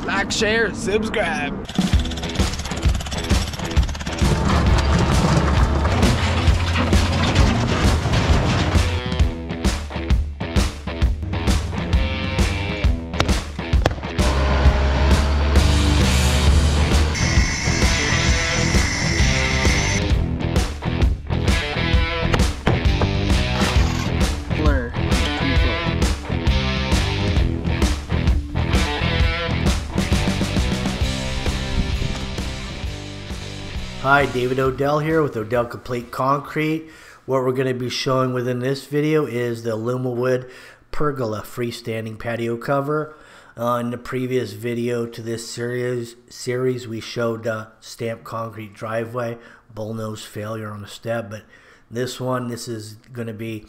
Like, share, subscribe. Hi, David Odell here with Odell Complete Concrete. What we're going to be showing within this video is the Lumwood pergola freestanding patio cover. In the previous video to this series we showed stamped concrete driveway, bullnose failure on the step, but this is going to be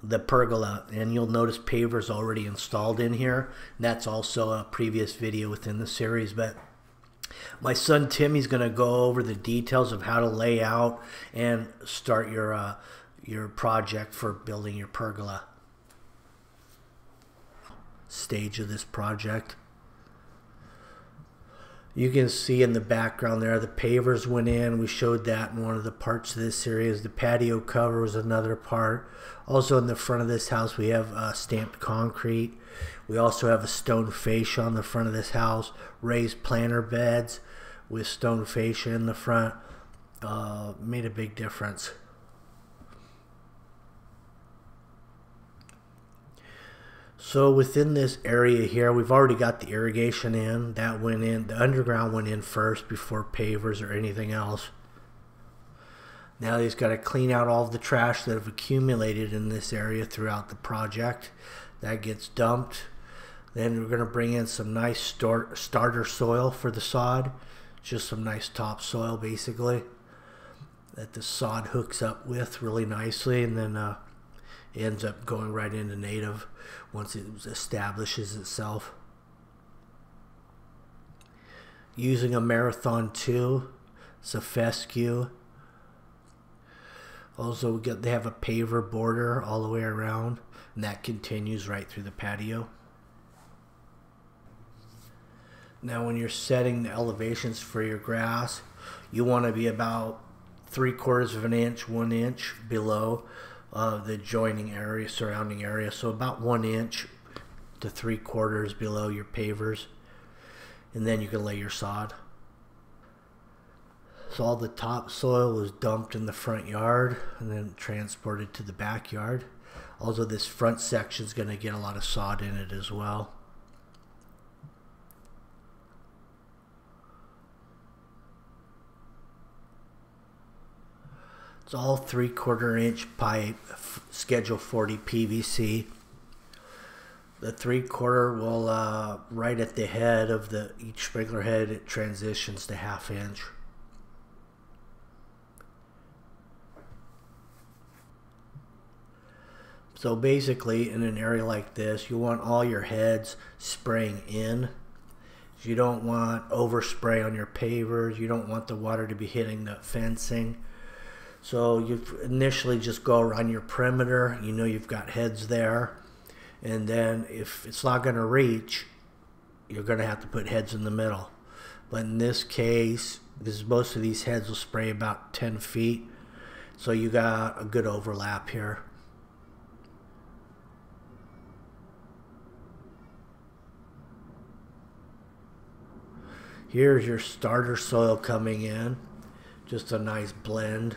the pergola, and you'll notice pavers already installed in here. That's also a previous video within the series, but my son Timmy's going to go over the details of how to lay out and start your project for building your pergola stage of this project. You can see in the background there the pavers went in. We showed that in one of the parts of this series. The patio cover was another part. Also in the front of this house we have stamped concrete. We also have a stone fascia on the front of this house, raised planter beds with stone fascia in the front. Made a big difference. So within this area here, we've already got the irrigation in. That went in. The underground went in first before pavers or anything else. Now he's got to clean out all of the trash that have accumulated in this area throughout the project. That gets dumped. Then we're going to bring in some nice starter soil for the sod. Just some nice topsoil basically that the sod hooks up with really nicely, and then it ends up going right into native once it establishes itself. Using a Marathon 2, it's a fescue. Also they have a paver border all the way around, and that continues right through the patio. Now when you're setting the elevations for your grass, you want to be about 3/4 of an inch, 1 inch below the joining area, surrounding area. So about 1 inch to 3/4 below your pavers. And then you can lay your sod. So all the topsoil was dumped in the front yard and then transported to the backyard. Also this front section is going to get a lot of sod in it as well. It's all 3/4 inch pipe, schedule 40 PVC. The 3/4 will, right at the head of each sprinkler head, it transitions to 1/2 inch. So basically in an area like this, you want all your heads spraying in. You don't want overspray on your pavers. You don't want the water to be hitting the fencing. So you initially just go around your perimeter. You know you've got heads there, and then if it's not going to reach, you're going to have to put heads in the middle. But in this case, because most of these heads will spray about 10 feet, so you got a good overlap here. Here's your starter soil coming in, just a nice blend.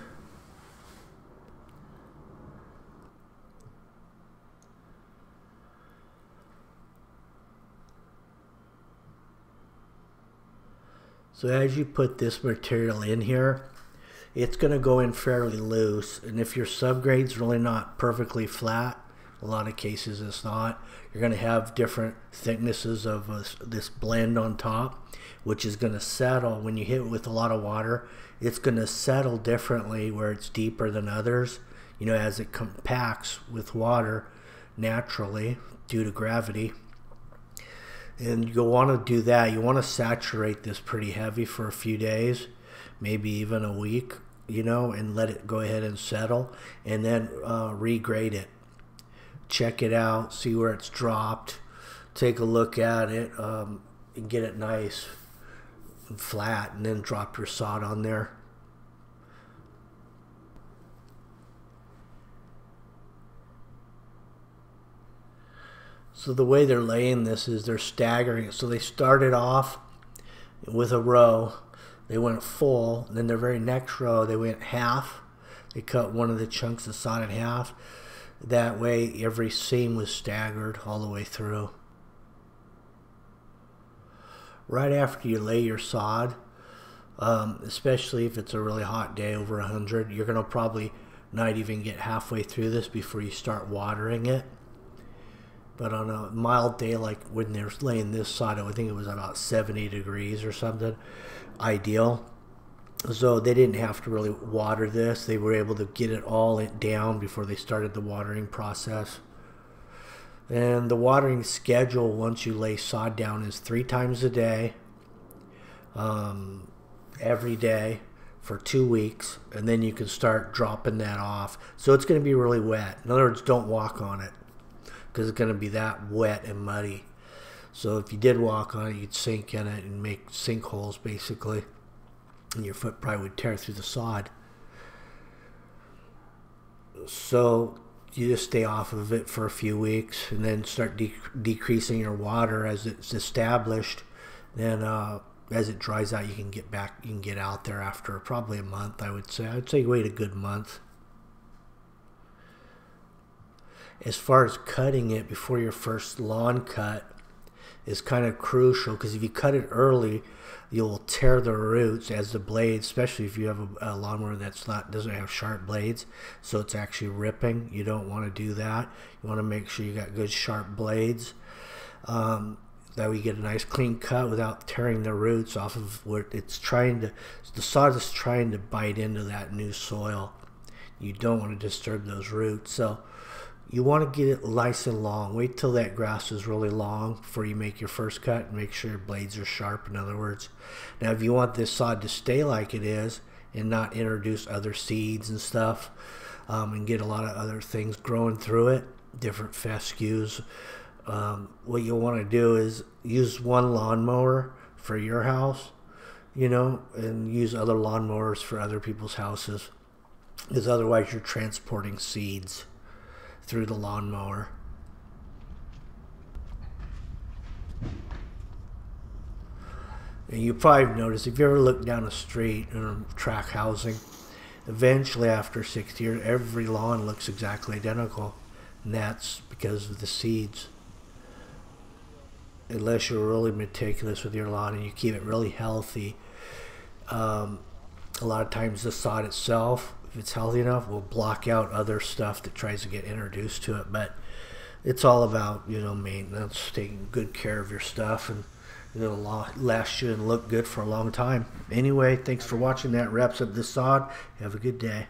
So as you put this material in here, it's going to go in fairly loose, and if your subgrade's really not perfectly flat, a lot of cases it's not, you're going to have different thicknesses of this blend on top, which is going to settle when you hit it with a lot of water. It's going to settle differently where it's deeper than others, you know, as it compacts with water naturally due to gravity. And you'll want to do that. You want to saturate this pretty heavy for a few days, maybe even a week, you know, and let it go ahead and settle, and then regrade it. Check it out, see where it's dropped, take a look at it. and get it nice and flat, and then drop your sod on there. So the way they're laying this is they're staggering it. So they started off with a row, they went full, and then their very next row they went half. They cut one of the chunks of sod in half. That way every seam was staggered all the way through. Right after you lay your sod, especially if it's a really hot day over 100, you're going to probably not even get halfway through this before you start watering it. But on a mild day, like when they're laying this sod, I think it was about 70 degrees or something, ideal. So they didn't have to really water this. They were able to get it all down before they started the watering process. And the watering schedule once you lay sod down is 3 times a day, every day for 2 weeks, and then you can start dropping that off. So it's going to be really wet. In other words, don't walk on it, because it's going to be that wet and muddy. So if you did walk on it, you'd sink in it and make sinkholes basically, and your foot probably would tear through the sod. So you just stay off of it for a few weeks and then start decreasing your water as it's established. Then as it dries out, you can get back, you can get out there after probably a month, I would say. I'd say wait a good month. As far as cutting it before your first lawn cut is kind of crucial, because if you cut it early, you'll tear the roots as the blades, especially if you have a lawnmower doesn't have sharp blades, so it's actually ripping. You don't want to do that. You want to make sure you got good sharp blades. That way you get a nice clean cut without tearing the roots off of what it's trying to, the sod is trying to bite into that new soil. You don't want to disturb those roots. So you want to get it nice and long. Wait till that grass is really long before you make your first cut, and make sure your blades are sharp, in other words. Now if you want this sod to stay like it is and not introduce other seeds and stuff, and get a lot of other things growing through it, different fescues, what you'll want to do is use one lawnmower for your house, you know, and use other lawnmowers for other people's houses, because otherwise you're transporting seeds through the lawnmower. And you probably noticed, if you ever look down a street in tract housing, eventually after 6 years every lawn looks exactly identical, and that's because of the seeds. Unless you're really meticulous with your lawn and you keep it really healthy, a lot of times the sod itself, if it's healthy enough, will block out other stuff that tries to get introduced to it. But it's all about, you know, maintenance, taking good care of your stuff, and it'll last you and look good for a long time. Anyway, thanks for watching. That wraps up this sod. Have a good day.